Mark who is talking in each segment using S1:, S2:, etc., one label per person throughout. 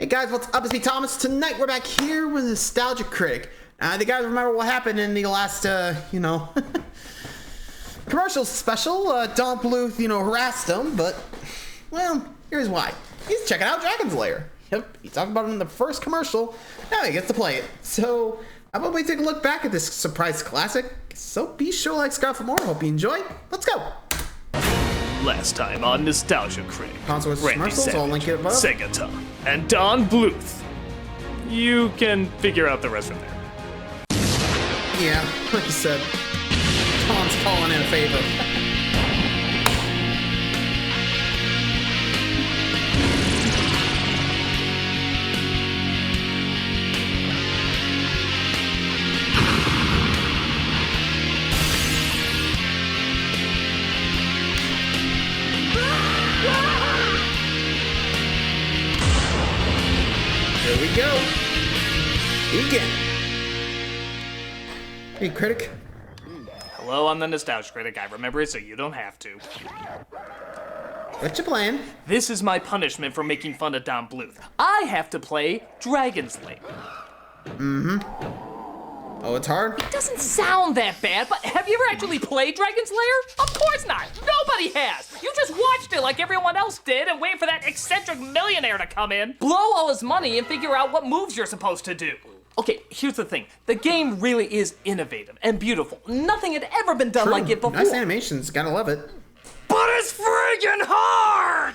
S1: Hey guys, what's up? It's me, Thomas. Tonight we're back here with Nostalgia Critic. The guys remember what happened in the last, commercial special. Don Bluth, harassed him, but, well, here's why. He's checking out Dragon's Lair. Yep, he talked about it in the first commercial. Now he gets to play it. So, how about we take a look back at this surprise classic? So be sure to like, subscribe for more. Hope you enjoy. Let's go.
S2: Last time on Nostalgia Critic,
S1: Console
S2: Randy
S1: commercials, I'll link it above.
S2: Savage, Sega Tom, and Don Bluth. You can figure out the rest from there.
S1: Yeah, like you said, Tom's calling in a favor. Here we go. Begin. Hey, Critic.
S2: Hello, I'm the Nostalgia Critic. I remember it so you don't have to.
S1: What's your plan?
S2: This is my punishment for making fun of Don Bluth. I have to play Dragon's Lair.
S1: Oh, it's hard?
S2: It doesn't sound that bad, but have you ever actually played Dragon's Lair? Of course not. Nobody has. You just watched it like everyone else did and wait for that eccentric millionaire to come in, blow all his money, and figure out what moves you're supposed to do. Okay, here's the thing. The game really is innovative and beautiful. Nothing had ever been done like it before.
S1: Nice animations, gotta love it.
S2: But it's friggin' hard!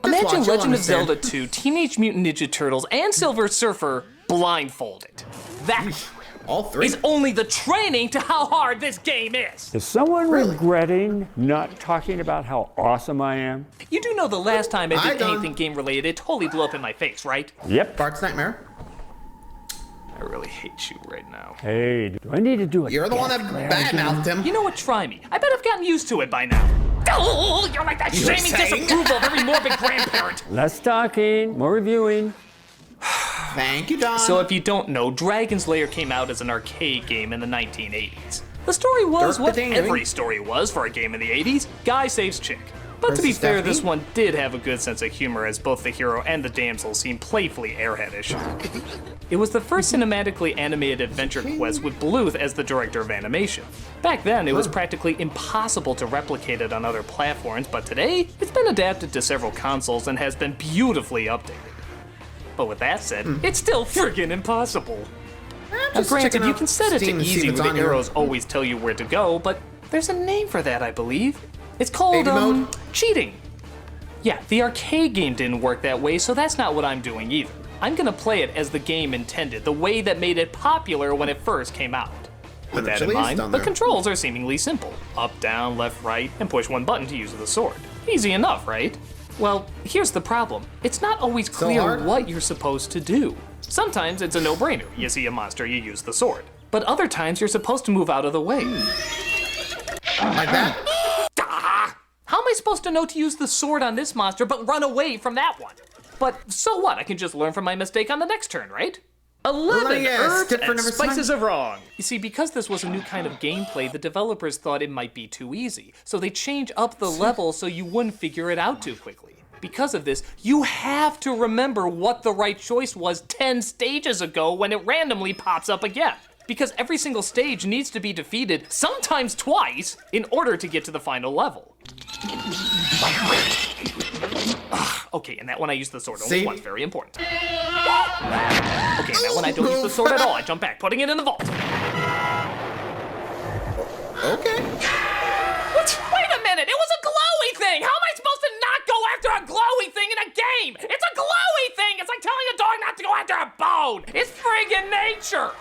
S2: Imagine
S1: watch, you'll
S2: Legend of
S1: understand.
S2: Zelda 2, Teenage Mutant Ninja Turtles, and Silver Surfer blindfolded. That
S1: All three.
S2: is only the training to how hard this game is.
S3: Is someone
S1: Really?
S3: regretting not talking about how awesome I am?
S2: You do know the last time I
S1: I
S2: did
S1: don't.
S2: anything game related, it totally blew up in my face, right?
S3: Yep.
S1: Bart's Nightmare.
S2: I really hate you right now.
S3: Hey, do I need to do it?
S1: You're the one that badmouthed him.
S2: You know what? Try me. I bet I've gotten used to it by now. Oh, you're like that
S1: You were
S2: shaming
S1: saying?
S2: disapproval of every morbid grandparent.
S3: Less talking, more reviewing.
S1: Thank you, Don.
S2: So if you don't know, Dragon's Lair came out as an arcade game in the 1980s. The story was
S1: Dirk
S2: what
S1: the Ding
S2: every
S1: Ding.
S2: story was for a game in the 80s. Guy saves chick. But to be
S1: Versus
S2: fair,
S1: Stephanie?
S2: this one did have a good sense of humor as both the hero and the damsel seemed playfully airheadish. It was the first cinematically animated adventure quest with Bluth as the director of animation. Back then, it was practically impossible to replicate it on other platforms, but today, it's been adapted to several consoles and has been beautifully updated. But with that said, it's still friggin' impossible. Now
S1: Just
S2: granted,
S1: checking
S2: you
S1: out
S2: can set it to
S1: Steam and see
S2: easy
S1: if it's
S2: where
S1: on
S2: the
S1: here.
S2: arrows always tell you where to go, but there's a name for that, I believe. It's called,
S1: Baby mode?
S2: cheating. Yeah, the arcade game didn't work that way, so that's not what I'm doing either. I'm gonna play it as the game intended, the way that made it popular when it first came out. With that in
S1: Actually, it's
S2: mind,
S1: down
S2: the
S1: there.
S2: controls are seemingly simple. Up, down, left, right, and push one button to use the sword. Easy enough, right? Well, here's the problem. It's not always clear
S1: hard?
S2: what you're supposed to do. Sometimes it's a no-brainer. You see a monster, you use the sword. But other times you're supposed to move out of the way.
S1: Like that?
S2: Ah! How am I supposed to know to use the sword on this monster but run away from that one? But so what? I can just learn from my mistake on the next turn, right? 11
S1: yeah, it's
S2: herbs
S1: different
S2: and
S1: every
S2: spices of wrong. You see, because this was a new kind of gameplay, the developers thought it might be too easy. So they changed up the level so you wouldn't figure it out too quickly. Because of this, you have to remember what the right choice was 10 stages ago when it randomly pops up again. Because every single stage needs to be defeated, sometimes twice, in order to get to the final level. Okay, and that one I use the sword only
S1: See?
S2: once, very important. Okay, and that one I don't use the sword at all, I jump back, putting it in the vault.
S1: Okay.
S2: What? Wait a minute, it was a glowy thing! How am I supposed to not go after a glowy thing in a game? It's a glowy thing! It's like telling a dog not to go after a bone! It's friggin' nature!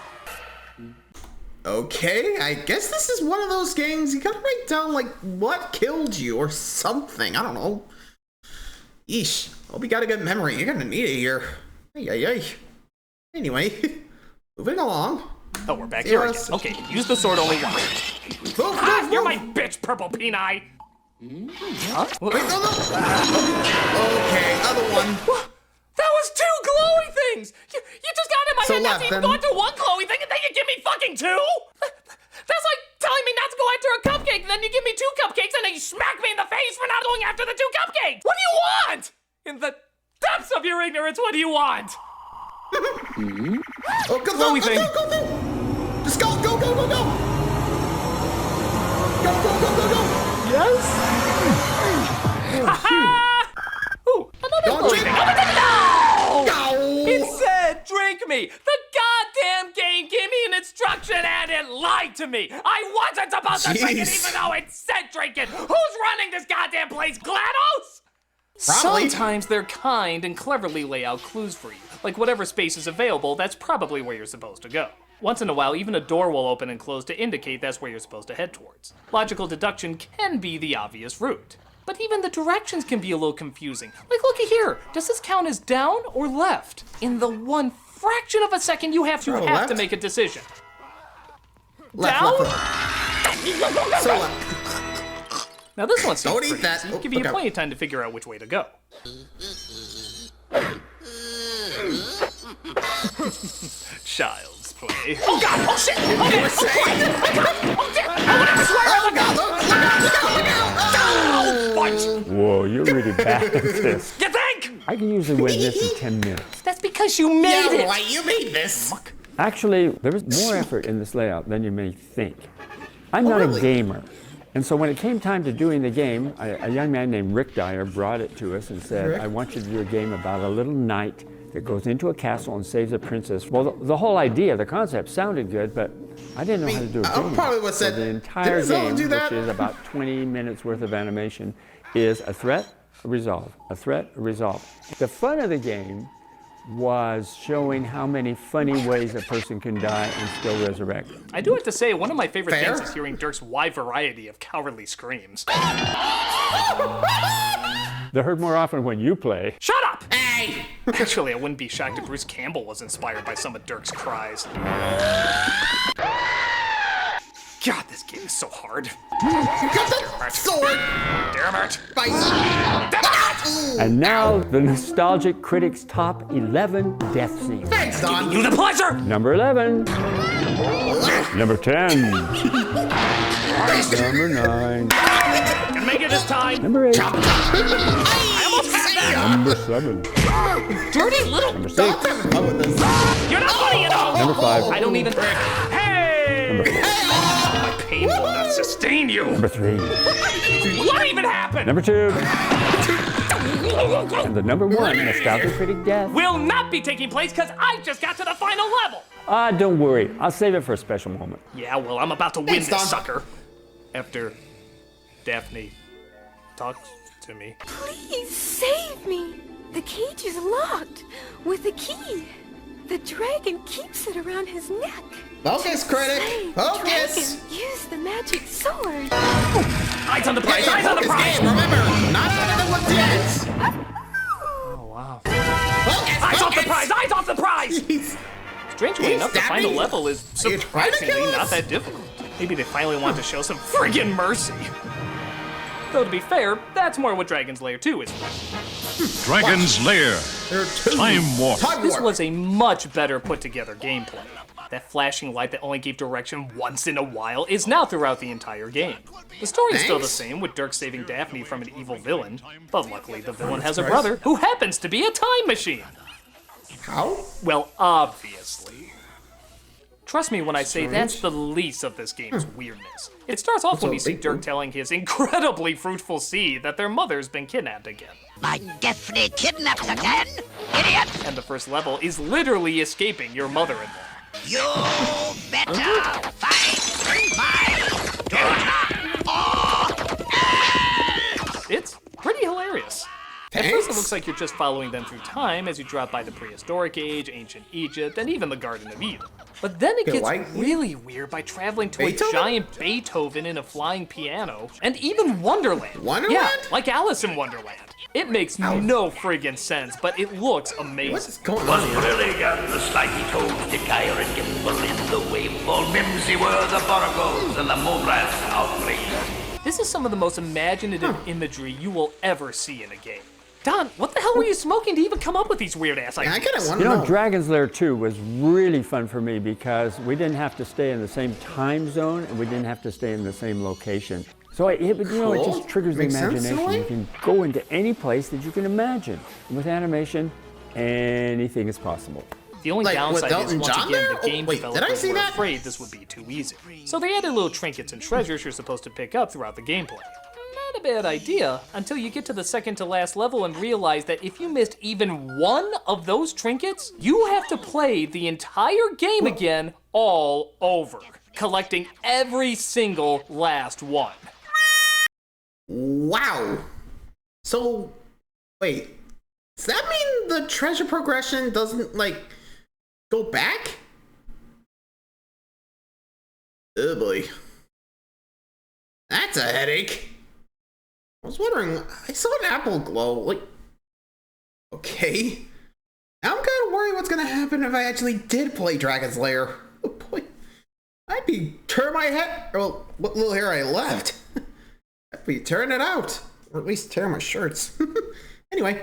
S1: Okay, I guess this is one of those games you gotta write down, like, what killed you or something. I don't know. Eesh. Hope you got a good memory. You're gonna need it here. Ay. Anyway, moving along.
S2: Oh, we're back here again. Okay, use the sword only once. Ah, you're my bitch, Purple Peni! Huh?
S1: Wait, no. Okay, other one.
S2: That was 2 glowy things! You just got in my
S1: So
S2: head
S1: left,
S2: that's even
S1: then.
S2: going through 1 glowy thing and then you give me fucking 2? That's like telling me not to go after a cupcake and then you give me 2 cupcakes and then you smack me in the face for not going after the 2 cupcakes! What do you want? In the depths of your ignorance. What do you want?
S1: Oh, go,
S2: What do we think?
S1: go. Just go. Go.
S2: Yes? Ooh, another
S1: Don't
S2: blue
S1: drink.
S2: thing. No!
S1: Go.
S2: It said drink me. The goddamn game gave me an instruction and it lied to me. I wasn't supposed to drink it
S1: Jeez.
S2: even though it said drink it. Who's running this goddamn place, GLaDOS?
S1: Probably.
S2: Sometimes they're kind and cleverly lay out clues for you. Like whatever space is available, that's probably where you're supposed to go. Once in a while, even a door will open and close to indicate that's where you're supposed to head towards. Logical deduction can be the obvious route. But even the directions can be a little confusing. Like, looky here. Does this count as down or left? In the one fraction of a second you have to
S1: left?
S2: make a decision.
S1: Left. So left.
S2: Now this one's
S1: Don't eat
S2: pretty
S1: that.
S2: easy.
S1: Oh,
S2: Give you
S1: okay.
S2: plenty of time to figure out which way to go. Child's play. Oh god! Oh shit! Oh
S1: You were saying?
S2: oh dear! Oh whatever! Swear!
S1: Look out.
S2: Punch!
S3: Whoa, you're really bad at this.
S2: You think?
S3: I can usually win this in 10 minutes.
S2: That's because you made
S1: Yeah,
S2: it.
S1: why you made this?
S3: Actually, there was more effort in this layout than you may think. I'm not
S1: really?
S3: a gamer. And so when it came time to doing the game, a young man named Rick Dyer brought it to us and said,
S1: Rick?
S3: I want you to do a game about a little knight that goes into a castle and saves a princess. Well, the whole idea, the concept sounded good, but I didn't know how to do a game.
S1: probably would
S3: So
S1: said,
S3: the entire
S1: "Didn't someone
S3: game,
S1: do that?"
S3: which is about 20 minutes worth of animation, is a threat, a resolve, a threat, a resolve. The fun of the game was showing how many funny ways a person can die and still resurrect.
S2: I do have to say, one of my favorite
S1: Fair.
S2: things is hearing Dirk's wide variety of cowardly screams.
S3: They're heard more often when you play.
S2: Shut up!
S1: Hey!
S2: Actually, I wouldn't be shocked if Bruce Campbell was inspired by some of Dirk's cries. God, this game is so hard.
S1: Got the sword!
S2: Damn it!
S1: Fight!
S3: And now, the nostalgic Critic's top 11 death scenes.
S1: Thanks, Don.
S2: You the pleasure!
S3: Number 11. Number 10. Number 9.
S2: Can make it this time.
S3: Number 8.
S2: I almost had that!
S3: Number 7.
S2: Dirty little...
S3: Number 6.
S1: Stop having fun with this.
S2: You're not funny, you know!
S3: Number 5.
S2: I don't even... Hey!
S3: Number 4.
S2: My pain will not sustain you!
S3: Number 3.
S2: What even happened?
S3: Number 2. And the number 1 nostalgic Critic death.
S2: Will not be taking place because I just got to the final level!
S3: Don't worry. I'll save it for a special moment.
S2: Yeah, well, I'm about to win
S1: Thanks,
S2: this
S1: Don.
S2: sucker. After Daphne talks to me.
S4: Please save me. The cage is locked with a key. The dragon keeps it around his neck.
S1: Focus, Critic.
S4: Slay the
S1: Focus.
S4: dragon, use the magic sword.
S2: Eyes on the prize,
S1: Yeah,
S2: eyes on the
S1: focus
S2: prize!
S1: game, remember, not better than what's yet.
S2: Oh, wow.
S1: Focus,
S2: Eyes off the
S1: focus.
S2: prize, eyes off the prize!
S1: Jeez.
S2: Strangely enough, the final
S1: Daphne,
S2: level is
S1: are you trying to kill
S2: surprisingly not
S1: us?
S2: that difficult. Maybe they finally want to show some friggin' mercy. Though to be fair, that's more what Dragon's Lair 2 is for.
S5: Dragon's Lair.
S1: There are 2.
S5: Time warp.
S1: Time
S2: This
S1: warp.
S2: was a much better put together gameplay. That flashing light that only gave direction once in a while is now throughout the entire game. The story is still the
S1: Thanks.
S2: same, with Dirk saving Daphne from an evil villain, but luckily the villain has a brother who happens to be a time machine.
S1: How?
S2: Well, obviously. Trust me when I say that's the least of this game's weirdness. It starts off when
S1: a
S2: you see
S1: big
S2: Dirk
S1: one.
S2: telling his incredibly fruitful seed that their mother's been kidnapped again.
S6: My Daphne kidnapped again? Idiot!
S2: And the first level is literally escaping your mother-in-law.
S6: You better fight my daughter or
S2: It's pretty hilarious. At first it looks like you're just following them through time as you drop by the prehistoric age, ancient Egypt, and even the Garden of Eden. But then it
S1: Feel
S2: gets
S1: like-
S2: really weird by traveling to
S1: Beethoven?
S2: a giant Beethoven in a flying piano, and even Wonderland.
S1: Wonderland?
S2: Yeah, like Alice in Wonderland. It makes no friggin' sense, but it looks amazing.
S1: What's going on here?
S7: Really got the slightly toes to gyre and gimble in the wavefall. Mimsy were the boragos and the moongrass outraged.
S2: This is some of the most imaginative imagery you will ever see in a game. Don, what the hell were you smoking to even come up with these weird-ass
S1: I
S2: ideas?
S1: kind of want
S3: You
S1: to
S3: know,
S1: know.
S3: Dragon's Lair 2 was really fun for me because we didn't have to stay in the same time zone and we didn't have to stay in the same location. So it
S1: Cool.
S3: just triggers the
S1: Makes sense in a
S3: imagination.
S1: way.
S3: You can go into any place that you can imagine. And with animation, anything is possible.
S2: The only
S1: Like, with
S2: downside is,
S1: Elton
S2: once
S1: John
S2: again,
S1: there?
S2: the
S1: Oh,
S2: game
S1: wait, did I
S2: developers
S1: see
S2: were
S1: that?
S2: afraid this would be too easy. So they added little trinkets and treasures you're supposed to pick up throughout the gameplay. Not a bad idea, until you get to the second to last level and realize that if you missed even one of those trinkets, you have to play the entire game again all over, collecting every single last one.
S1: Wow. So, wait. Does that mean the treasure progression doesn't, like, go back? Oh boy. That's a headache. I was wondering, I saw an apple glow, like... Okay. Now I'm kind of worried what's gonna happen if I actually did play Dragon's Lair. Oh boy. I'd be tearing my head... Well, what little hair I left. I'd be tearing it out. Or at least tearing my shirts. Anyway.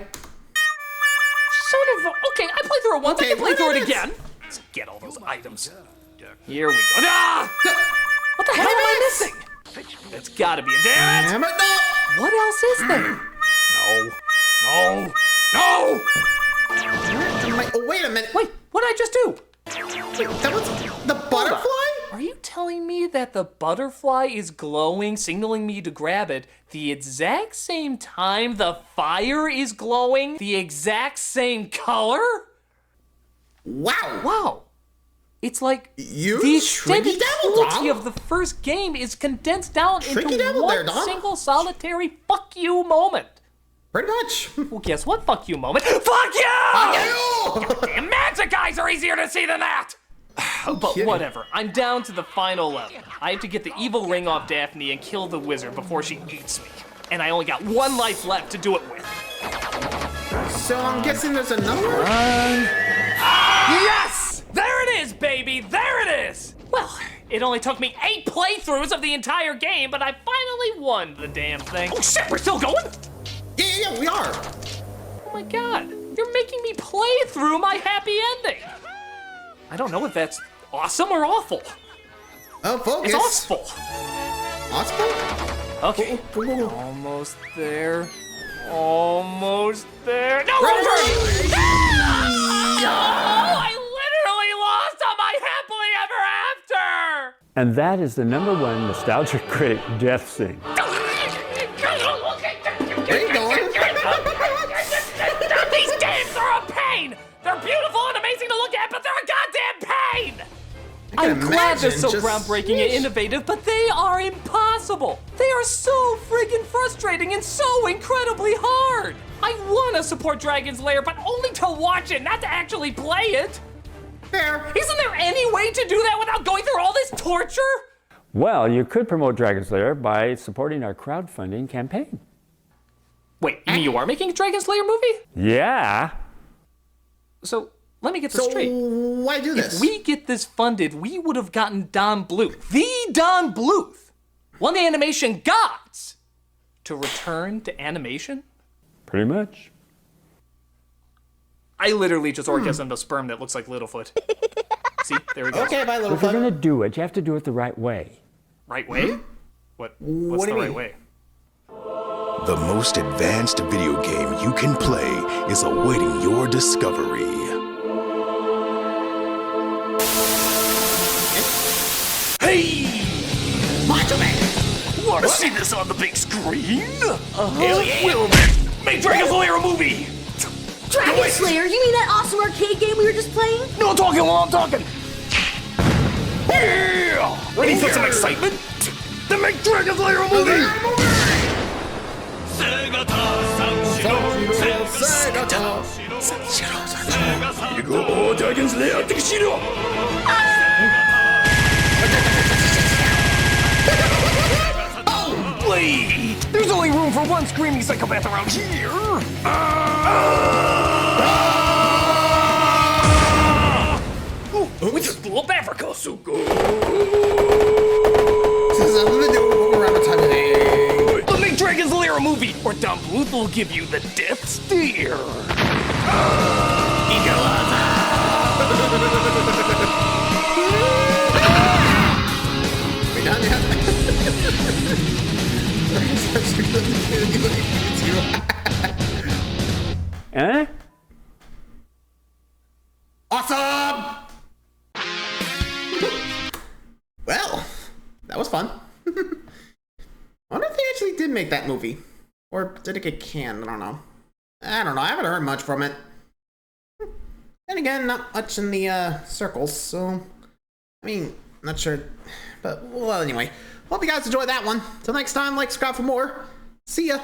S2: Sort of. Okay, I played through it once.
S1: Okay,
S2: I can play through it
S1: what
S2: again. Let's get all those items. Here we go. Ah! What the hell am I missing? It's gotta be a damn it!
S1: Damn it, no!
S2: What else is there? No!
S1: Oh, wait a minute.
S2: Wait, what did I just do?
S1: Wait, that was the butterfly?
S2: Are you telling me that the butterfly is glowing, signaling me to grab it, the exact same time the fire is glowing, the exact same color?
S1: Wow.
S2: Wow. It's like
S1: You
S2: the
S1: tricky
S2: extended
S1: devil,
S2: quality
S1: dog.
S2: of the first game is condensed down
S1: Tricky
S2: into
S1: devil
S2: one
S1: there, dog.
S2: single solitary fuck you moment.
S1: Pretty much.
S2: Well, guess what fuck you moment? Fuck you! Damn, magic eyes are easier to see than that! But
S1: kidding.
S2: whatever, I'm down to the final level. I have to get the evil ring off Daphne and kill the wizard before she eats me. And I only got one life left to do it with.
S1: So I'm guessing there's another one?
S2: Yes! There it is, baby! There it is! Well, it only took me 8 playthroughs of the entire game, but I finally won the damn thing. Oh shit, we're still going?
S1: Yeah, we are.
S2: Oh my god, you're making me play through my happy ending. I don't know if that's awesome or awful.
S1: Oh, focus.
S2: It's awful.
S1: Awful?
S2: Okay,
S1: Ooh.
S2: almost there. Almost there. No,
S1: Right,
S2: Rover!
S1: right.
S2: I literally lost on my happily ever after!
S3: And that is the #1 nostalgia critic death scene.
S1: Where you going?
S2: These games are a pain! They're beautiful and amazing to look at, but they're a goddamn pain! I'm glad they're so groundbreaking and innovative, but they are impossible! They are so friggin' frustrating and so incredibly hard! I wanna support Dragon's Lair, but only to watch it, not to actually play it!
S1: Fair.
S2: Isn't there any way to do that without going through all this torture?
S3: Well, you could promote Dragon's Lair by supporting our crowdfunding campaign.
S2: Wait, you mean you are making a Dragon's Lair movie?
S3: Yeah.
S2: So, let me get this
S1: So
S2: straight.
S1: why do this?
S2: If we get this funded, we would have gotten Don Bluth, the Don Bluth, one of the animation gods, to return to animation?
S3: Pretty much.
S2: I literally just orgasmed a sperm that looks like Littlefoot. See, there we go.
S1: Okay, bye, little
S3: If you're
S1: fuck.
S3: going to do it, you have to do it the right way.
S2: Right way? What's
S1: What do
S2: the
S1: you
S2: right
S1: mean?
S2: way?
S5: The most advanced video game you can play is awaiting your discovery.
S2: Hey!
S1: Macho Man.
S2: Wanna see this on the big screen? Hell yeah! We'll make Dragon's Lair a movie!
S8: Dragon Slayer, you mean that awesome arcade game we were just playing?
S2: No talking while I'm talking! Yeah! Ready for some excitement? Then make Dragon's Lair a movie! 이거 Dragon's Lair 되기 싫어! Wait! There's only room for one screaming psychopath around here! We just blew up Africa! So good!
S1: This has nothing to do with what we're advertising.
S2: But make Dragon's Lair a movie, or Don Bluth will give you the death stare!
S1: We done yet?
S3: Eh?
S1: awesome! Well, that was fun. I wonder if they actually did make that movie. Or did it get canned? I don't know. I haven't heard much from it. And again, not much in the circles, so... I mean, not sure. But, well, anyway. Hope you guys enjoyed that one. Till next time, like, subscribe for more. See ya!